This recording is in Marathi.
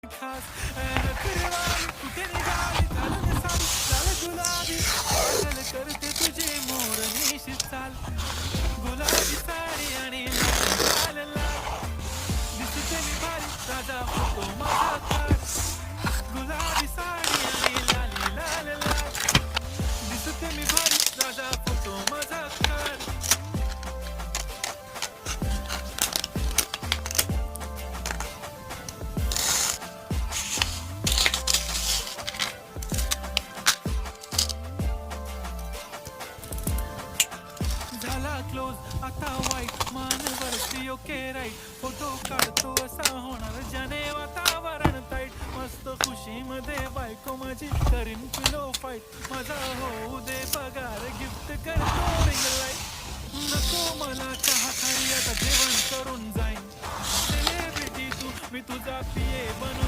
खास नखरेवाली कुठे निघाली झालं सारी लाल गुलाबी पागल करते तुझे मोर निशी चाल गुलाबी साडी आणि लाल लाल दिसते मी भारी राजा फोटो माझा काढ गुलाबी साडी आणि लाली लाल लाल दिसते मी भारी राजा फोटो माझा काढ झाला क्लोज आता वाईट मान वरती ओके राईट फोटो काढतो असा होणार ज्याने वातावरण ताईट मस्त खुशीमध्ये बायको माझी करीन पिलो फाईट माझा होऊ दे पगार गिफ्ट करतो रिंग लाईट नको मला चहा खाली आता जेवण करून जाईन सेलिब्रिटी तू मी तुझा पिये बनून